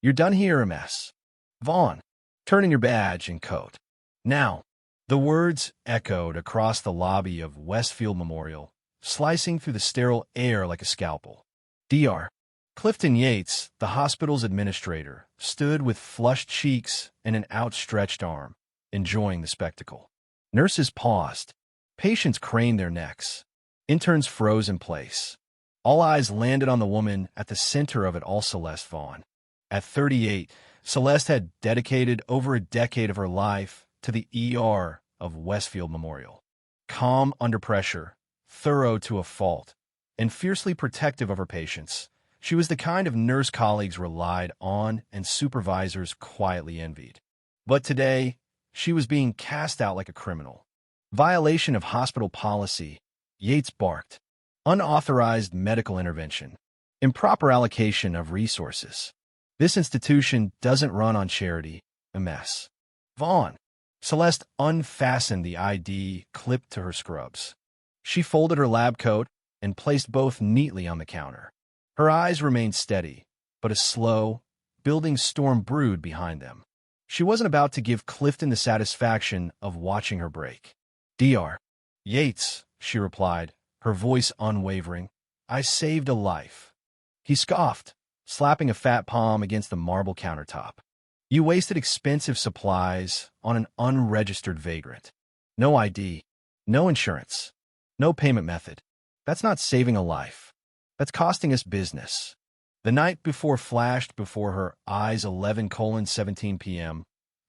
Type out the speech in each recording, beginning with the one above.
You're done here, MS. Vaughn, turn in your badge and coat. Now. The words echoed across the lobby of Westfield Memorial, slicing through the sterile air like a scalpel. Dr. Clifton Yates, the hospital's administrator, stood with flushed cheeks and an outstretched arm, enjoying the spectacle. Nurses paused. Patients craned their necks. Interns froze in place. All eyes landed on the woman at the center of it all, Celeste Vaughn. At 38, Celeste had dedicated over a decade of her life to the ER of Westfield Memorial. Calm under pressure, thorough to a fault, and fiercely protective of her patients, she was the kind of nurse colleagues relied on and supervisors quietly envied. But today, she was being cast out like a criminal. Violation of hospital policy, Yates barked. Unauthorized medical intervention. Improper allocation of resources. This institution doesn't run on charity, MS. Vaughn. Celeste unfastened the ID clipped to her scrubs. She folded her lab coat and placed both neatly on the counter. Her eyes remained steady, but a slow, building storm brewed behind them. She wasn't about to give Clifton the satisfaction of watching her break. Dr. Yates, she replied, her voice unwavering. I saved a life. He scoffed, slapping a fat palm against the marble countertop. You wasted expensive supplies on an unregistered vagrant. No ID, no insurance, no payment method. That's not saving a life. That's costing us business. The night before flashed before her eyes 11:17 p.m.,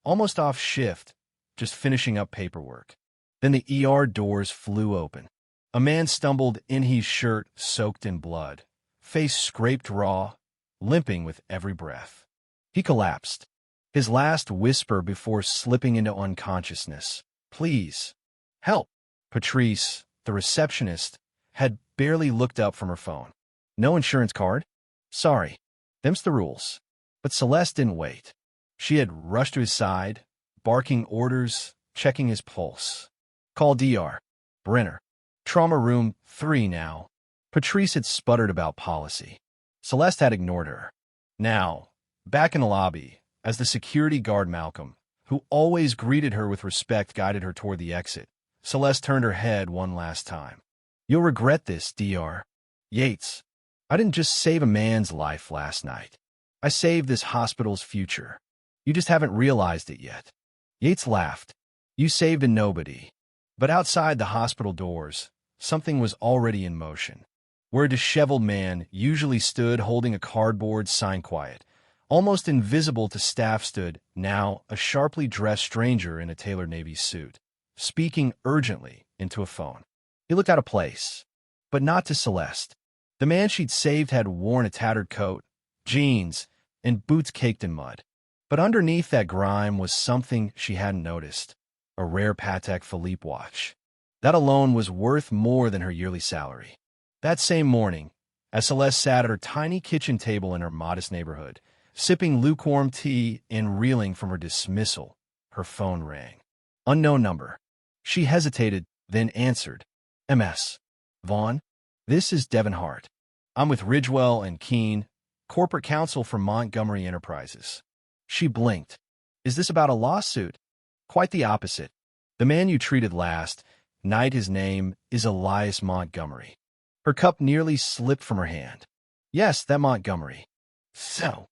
almost off shift, just finishing up paperwork. Then the ER doors flew open. A man stumbled in, his shirt soaked in blood, face scraped raw, limping with every breath. He collapsed. His last whisper before slipping into unconsciousness. Please, help. Patrice, the receptionist, had barely looked up from her phone. No insurance card? Sorry. Them's the rules. But Celeste didn't wait. She had rushed to his side, barking orders, checking his pulse. Call Dr. Brenner. Trauma room 3 now. Patrice had sputtered about policy. Celeste had ignored her. Now, back in the lobby, as the security guard Malcolm, who always greeted her with respect, guided her toward the exit, Celeste turned her head one last time. You'll regret this, Dr. Yates. I didn't just save a man's life last night. I saved this hospital's future. You just haven't realized it yet. Yates laughed. You saved a nobody. But outside the hospital doors, something was already in motion. Where a disheveled man usually stood holding a cardboard sign quiet, almost invisible to staff, stood now a sharply dressed stranger in a tailored navy suit, speaking urgently into a phone. He looked out of place, but not to Celeste. The man she'd saved had worn a tattered coat, jeans, and boots caked in mud. But underneath that grime was something she hadn't noticed, a rare Patek Philippe watch. That alone was worth more than her yearly salary. That same morning, as Celeste sat at her tiny kitchen table in her modest neighborhood, sipping lukewarm tea and reeling from her dismissal, her phone rang. Unknown number. She hesitated, then answered. MS. Vaughn, this is Devin Hart. I'm with Ridgewell and Keene, corporate counsel for Montgomery Enterprises. She blinked. Is this about a lawsuit? Quite the opposite. The man you treated last night, his name is Elias Montgomery. Her cup nearly slipped from her hand. Yes, that Montgomery. So,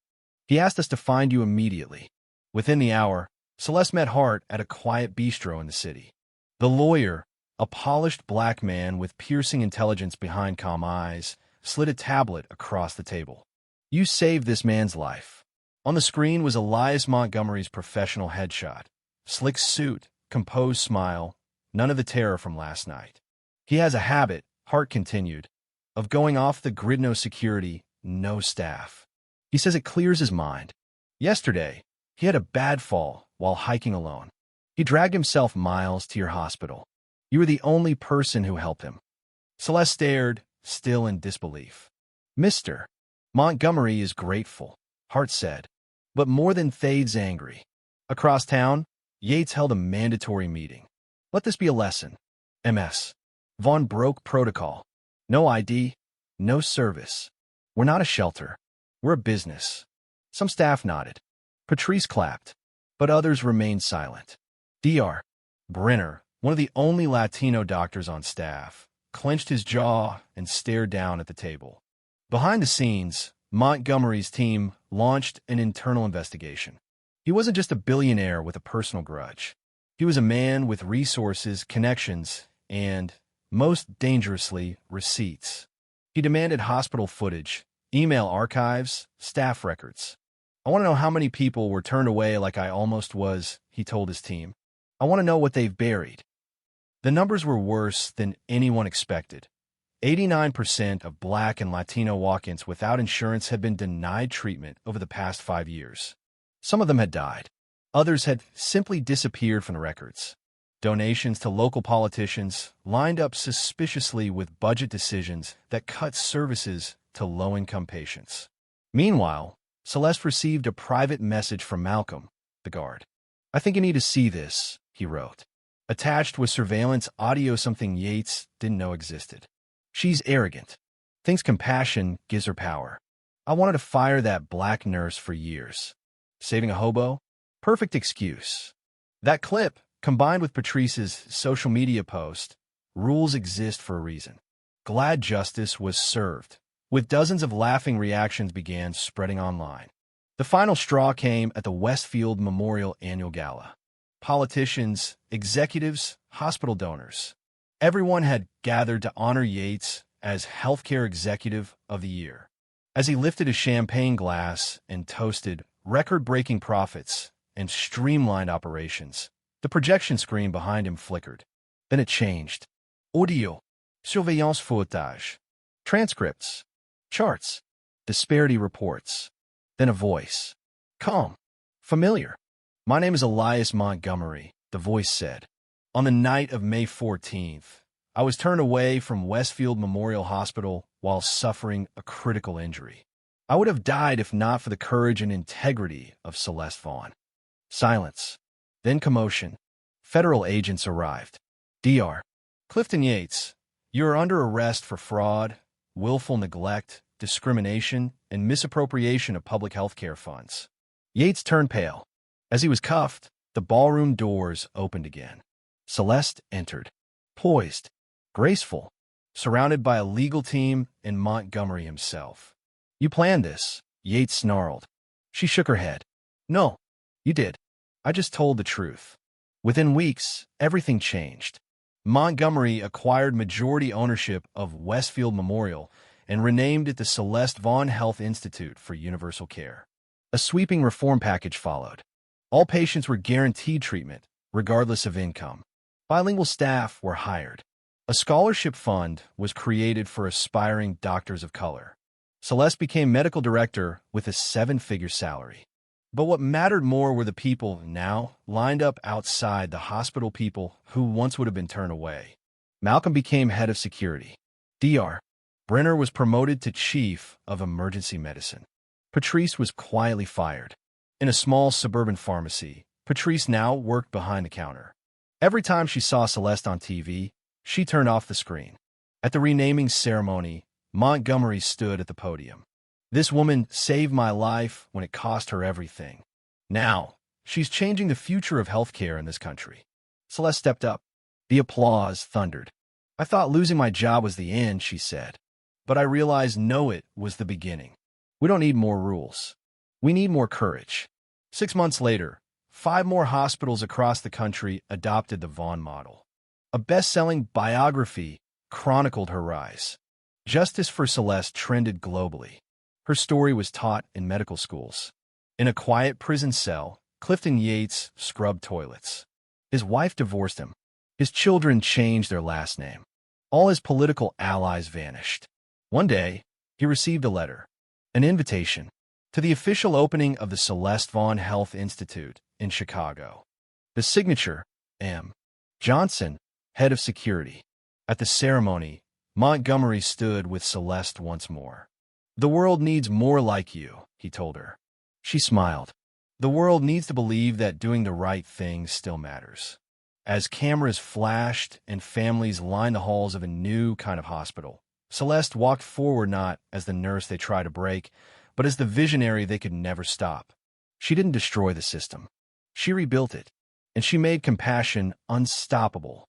he asked us to find you immediately. Within the hour, Celeste met Hart at a quiet bistro in the city. The lawyer, a polished black man with piercing intelligence behind calm eyes, slid a tablet across the table. You saved this man's life. On the screen was Elias Montgomery's professional headshot. Slick suit, composed smile, none of the terror from last night. He has a habit, Hart continued, of going off the grid. No security, no staff. He says it clears his mind. Yesterday, he had a bad fall while hiking alone. He dragged himself miles to your hospital. You were the only person who helped him. Celeste stared, still in disbelief. Mr. Montgomery is grateful, Hart said, but more than Thade's angry. Across town, Yates held a mandatory meeting. Let this be a lesson. MS. Vaughn broke protocol. No ID, no service. We're not a shelter. We're a business. Some staff nodded. Patrice clapped, but others remained silent. Dr. Brenner, one of the only Latino doctors on staff, clenched his jaw and stared down at the table. Behind the scenes, Montgomery's team launched an internal investigation. He wasn't just a billionaire with a personal grudge. He was a man with resources, connections, and, most dangerously, receipts. He demanded hospital footage, email archives, staff records. "I want to know how many people were turned away like I almost was," he told his team. "I want to know what they've buried." The numbers were worse than anyone expected. 89% of Black and Latino walk-ins without insurance had been denied treatment over the past 5 years. Some of them had died. Others had simply disappeared from the records. Donations to local politicians lined up suspiciously with budget decisions that cut services to low-income patients. Meanwhile, Celeste received a private message from Malcolm, the guard. "I think you need to see this," he wrote. Attached was surveillance audio, something Yates didn't know existed. "She's arrogant. Thinks compassion gives her power. I wanted to fire that Black nurse for years. Saving a hobo? Perfect excuse." That clip, combined with Patrice's social media post, "Rules exist for a reason." Glad justice was served, with dozens of laughing reactions began spreading online. The final straw came at the Westfield Memorial Annual Gala. Politicians, executives, hospital donors. Everyone had gathered to honor Yates as Healthcare Executive of the Year. As he lifted a champagne glass and toasted record-breaking profits and streamlined operations, the projection screen behind him flickered. Then it changed. Audio, surveillance footage, transcripts, charts, disparity reports. Then a voice. Calm, familiar. "My name is Elias Montgomery," the voice said. "On the night of May 14th, I was turned away from Westfield Memorial Hospital while suffering a critical injury. I would have died if not for the courage and integrity of Celeste Vaughn." Silence. Then commotion. Federal agents arrived. "Dr. Clifton Yates, you are under arrest for fraud, willful neglect, discrimination, and misappropriation of public health care funds." Yates turned pale. As he was cuffed, the ballroom doors opened again. Celeste entered, poised, graceful, surrounded by a legal team and Montgomery himself. "You planned this," Yates snarled. She shook her head. "No, you did. I just told the truth." Within weeks, everything changed. Montgomery acquired majority ownership of Westfield Memorial and renamed it the Celeste Vaughn Health Institute for Universal Care. A sweeping reform package followed. All patients were guaranteed treatment, regardless of income. Bilingual staff were hired. A scholarship fund was created for aspiring doctors of color. Celeste became medical director with a 7-figure salary. But what mattered more were the people now lined up outside the hospital, people who once would have been turned away. Malcolm became head of security. Dr. Brenner was promoted to chief of emergency medicine. Patrice was quietly fired. In a small suburban pharmacy, Patrice now worked behind the counter. Every time she saw Celeste on TV, she turned off the screen. At the renaming ceremony, Montgomery stood at the podium. "This woman saved my life when it cost her everything. Now, she's changing the future of healthcare in this country." Celeste stepped up. The applause thundered. "I thought losing my job was the end," she said. "But I realized it was the beginning. We don't need more rules. We need more courage." 6 months later, 5 more hospitals across the country adopted the Vaughn model. A best-selling biography chronicled her rise. Justice for Celeste trended globally. Her story was taught in medical schools. In a quiet prison cell, Clifton Yates scrubbed toilets. His wife divorced him. His children changed their last name. All his political allies vanished. One day, he received a letter, an invitation, to the official opening of the Celeste Vaughn Health Institute in Chicago. The signature, M. Johnson, head of security. At the ceremony, Montgomery stood with Celeste once more. "The world needs more like you," he told her. She smiled. "The world needs to believe that doing the right thing still matters." As cameras flashed and families lined the halls of a new kind of hospital, Celeste walked forward not as the nurse they tried to break, But as the visionary they could never stop. She didn't destroy the system. She rebuilt it, and she made compassion unstoppable.